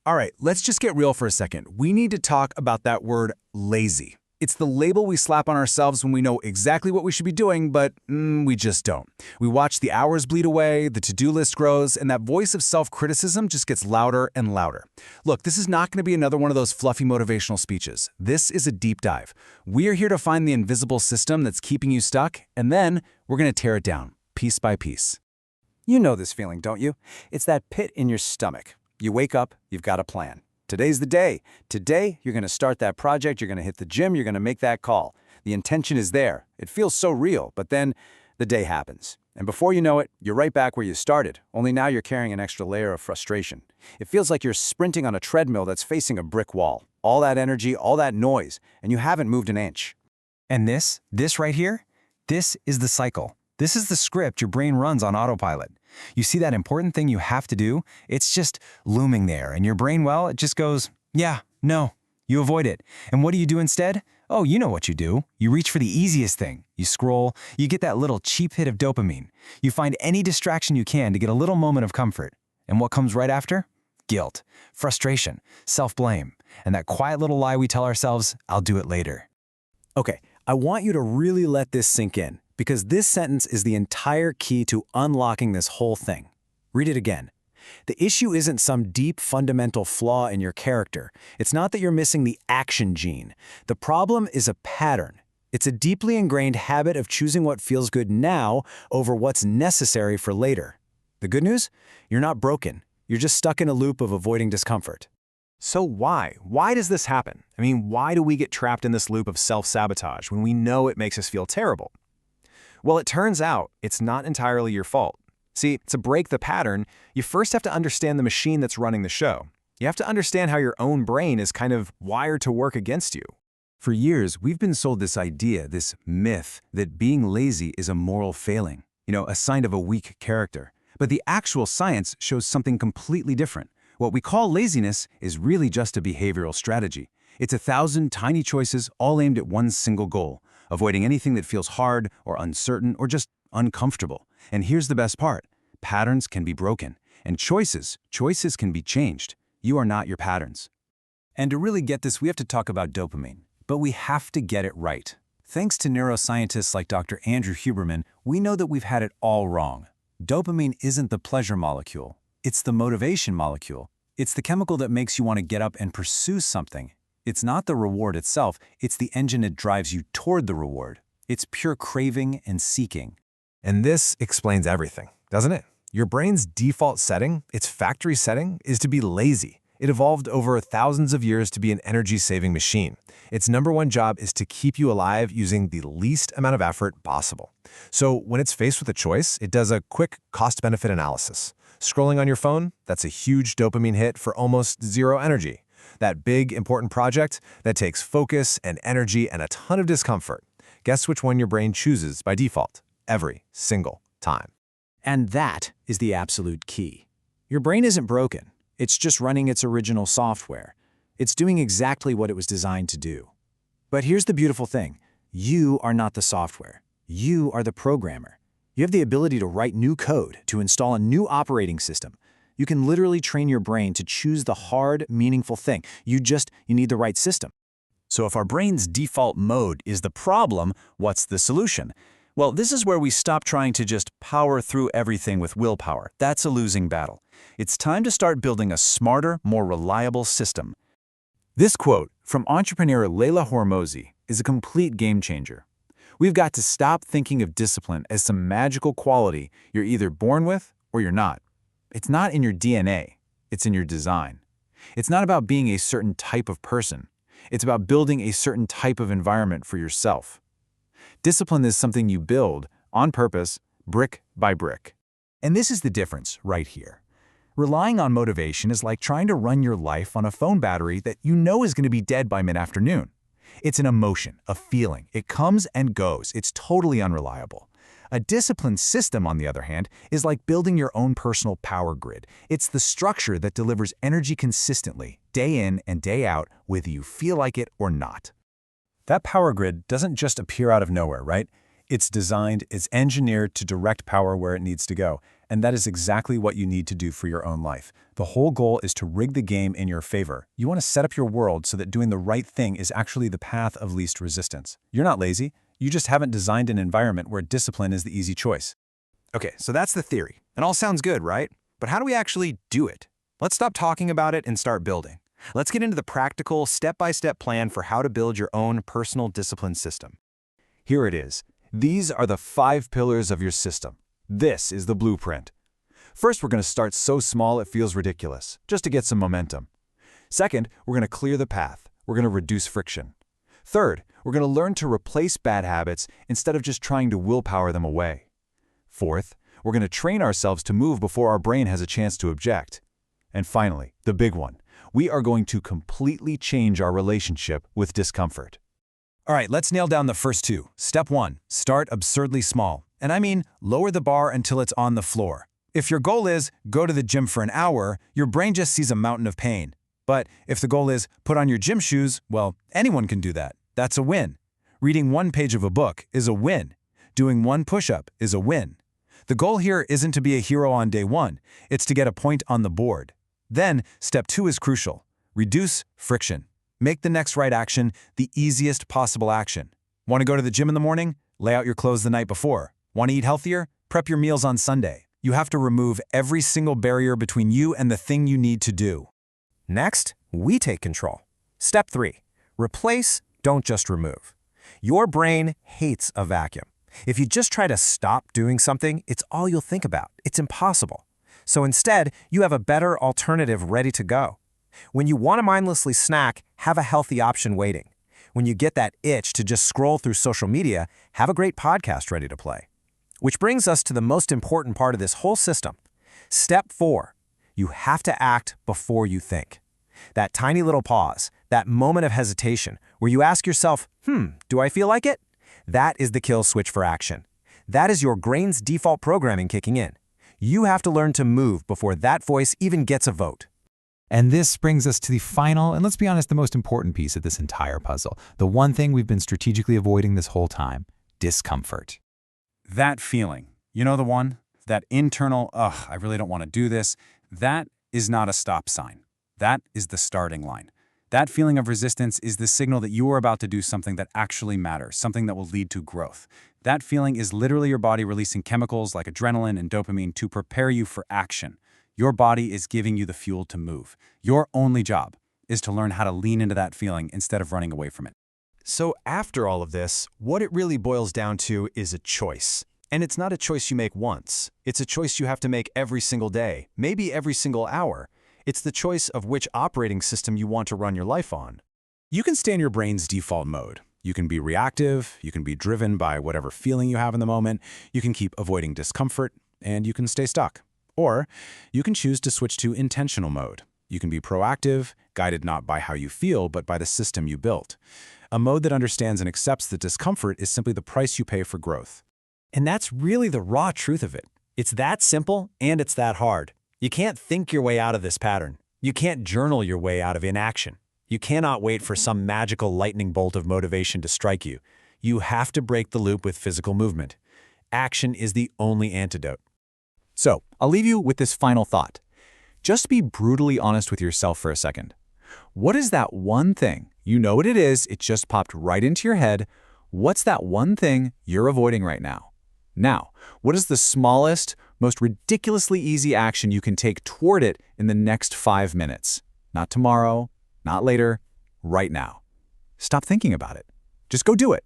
All right, let's just get real for a second. We need to talk about that word lazy. It's the label we slap on ourselves when we know exactly what we should be doing, but we just don't. We watch the hours bleed away, the to-do list grows, and that voice of self-criticism just gets louder and louder. Look, this is not going to be another one of those fluffy motivational speeches. This is a deep dive. We are here to find the invisible system that's keeping you stuck, and then we're going to tear it down, piece by piece. You know this feeling, don't you? It's that pit in your stomach. You wake up, you've got a plan. Today's the day. Today, you're going to start that project, you're going to hit the gym, you're going to make that call. The intention is there. It feels so real, but then the day happens. And before you know it, you're right back where you started, only now you're carrying an extra layer of frustration. It feels like you're sprinting on a treadmill that's facing a brick wall. All that energy, all that noise, and you haven't moved an inch. And this right here, this is the cycle. This is the script your brain runs on autopilot. You see that important thing you have to do? It's just looming there, and your brain, well, it just goes, yeah, no. You avoid it. And what do you do instead? Oh, you know what you do. You reach for the easiest thing. You scroll, you get that little cheap hit of dopamine. You find any distraction you can to get a little moment of comfort. And what comes right after? Guilt, frustration, self-blame, and that quiet little lie we tell ourselves, I'll do it later. Okay, I want you to really let this sink in, because this sentence is the entire key to unlocking this whole thing. Read it again. The issue isn't some deep fundamental flaw in your character. It's not that you're missing the action gene. The problem is a pattern. It's a deeply ingrained habit of choosing what feels good now over what's necessary for later. The good news? You're not broken. You're just stuck in a loop of avoiding discomfort. So why? Why does this happen? I mean, why do we get trapped in this loop of self-sabotage when we know it makes us feel terrible? Well, it turns out it's not entirely your fault. See, to break the pattern, you first have to understand the machine that's running the show. You have to understand how your own brain is kind of wired to work against you. For years, we've been sold this idea, this myth, that being lazy is a moral failing, a sign of a weak character. But the actual science shows something completely different. What we call laziness is really just a behavioral strategy. It's 1,000 tiny choices all aimed at one single goal, avoiding anything that feels hard or uncertain or just uncomfortable. And here's the best part. Patterns can be broken, and choices can be changed. You are not your patterns. And to really get this, we have to talk about dopamine. But we have to get it right. Thanks to neuroscientists like Dr. Andrew Huberman, we know that we've had it all wrong. Dopamine isn't the pleasure molecule. It's the motivation molecule. It's the chemical that makes you want to get up and pursue something. It's not the reward itself, it's the engine that drives you toward the reward. It's pure craving and seeking. And this explains everything, doesn't it? Your brain's default setting, its factory setting, is to be lazy. It evolved over thousands of years to be an energy-saving machine. Its number one job is to keep you alive using the least amount of effort possible. So when it's faced with a choice, it does a quick cost-benefit analysis. Scrolling on your phone, that's a huge dopamine hit for almost zero energy. That big, important project, that takes focus and energy and a ton of discomfort. Guess which one your brain chooses by default, every single time. And that is the absolute key. Your brain isn't broken. It's just running its original software. It's doing exactly what it was designed to do. But here's the beautiful thing. You are not the software. You are the programmer. You have the ability to write new code, to install a new operating system. You can literally train your brain to choose the hard, meaningful thing. You need the right system. So if our brain's default mode is the problem, what's the solution? Well, this is where we stop trying to just power through everything with willpower. That's a losing battle. It's time to start building a smarter, more reliable system. This quote from entrepreneur Leila Hormozi is a complete game changer. We've got to stop thinking of discipline as some magical quality you're either born with or you're not. It's not in your DNA, it's in your design. It's not about being a certain type of person. It's about building a certain type of environment for yourself. Discipline is something you build, on purpose, brick by brick. And this is the difference right here. Relying on motivation is like trying to run your life on a phone battery that you know is going to be dead by mid-afternoon. It's an emotion, a feeling. It comes and goes. It's totally unreliable. A disciplined system, on the other hand, is like building your own personal power grid. It's the structure that delivers energy consistently, day in and day out, whether you feel like it or not. That power grid doesn't just appear out of nowhere, right? It's designed, it's engineered to direct power where it needs to go. And that is exactly what you need to do for your own life. The whole goal is to rig the game in your favor. You want to set up your world so that doing the right thing is actually the path of least resistance. You're not lazy. You just haven't designed an environment where discipline is the easy choice. Okay, so that's the theory. It all sounds good, right? But how do we actually do it? Let's stop talking about it and start building. Let's get into the practical, step-by-step plan for how to build your own personal discipline system. Here it is. These are the 5 pillars of your system. This is the blueprint. First, we're going to start so small it feels ridiculous, just to get some momentum. Second, we're going to clear the path. We're going to reduce friction. Third, we're going to learn to replace bad habits instead of just trying to willpower them away. Fourth, we're going to train ourselves to move before our brain has a chance to object. And finally, the big one, we are going to completely change our relationship with discomfort. All right, let's nail down the first 2. Step 1, start absurdly small. And I mean, lower the bar until it's on the floor. If your goal is, go to the gym for an hour, your brain just sees a mountain of pain. But if the goal is, put on your gym shoes, well, anyone can do that. That's a win. Reading 1 page of a book is a win. Doing 1 push-up is a win. The goal here isn't to be a hero on day 1, it's to get a point on the board. Then, step 2 is crucial. Reduce friction. Make the next right action the easiest possible action. Want to go to the gym in the morning? Lay out your clothes the night before. Want to eat healthier? Prep your meals on Sunday. You have to remove every single barrier between you and the thing you need to do. Next, we take control. Step 3, replace, don't just remove. Your brain hates a vacuum. If you just try to stop doing something, it's all you'll think about. It's impossible. So instead, you have a better alternative ready to go. When you want to mindlessly snack, have a healthy option waiting. When you get that itch to just scroll through social media, have a great podcast ready to play. Which brings us to the most important part of this whole system. Step 4, you have to act before you think. That tiny little pause, that moment of hesitation where you ask yourself, do I feel like it? That is the kill switch for action. That is your brain's default programming kicking in. You have to learn to move before that voice even gets a vote. And this brings us to the final, and let's be honest, the most important piece of this entire puzzle. The one thing we've been strategically avoiding this whole time: discomfort. That feeling, you know the one? That internal, I really don't want to do this, that is not a stop sign. That is the starting line. That feeling of resistance is the signal that you are about to do something that actually matters, something that will lead to growth. That feeling is literally your body releasing chemicals like adrenaline and dopamine to prepare you for action. Your body is giving you the fuel to move. Your only job is to learn how to lean into that feeling instead of running away from it. So after all of this, what it really boils down to is a choice. And it's not a choice you make once. It's a choice you have to make every single day, maybe every single hour. It's the choice of which operating system you want to run your life on. You can stay in your brain's default mode. You can be reactive, you can be driven by whatever feeling you have in the moment, you can keep avoiding discomfort, and you can stay stuck. Or you can choose to switch to intentional mode. You can be proactive, guided not by how you feel, but by the system you built. A mode that understands and accepts that discomfort is simply the price you pay for growth. And that's really the raw truth of it. It's that simple and it's that hard. You can't think your way out of this pattern. You can't journal your way out of inaction. You cannot wait for some magical lightning bolt of motivation to strike you. You have to break the loop with physical movement. Action is the only antidote. So, I'll leave you with this final thought. Just be brutally honest with yourself for a second. What is that one thing? You know what it is, it just popped right into your head. What's that one thing you're avoiding right now? Now, what is the smallest, most ridiculously easy action you can take toward it in the next 5 minutes? Not tomorrow, not later, right now. Stop thinking about it. Just go do it.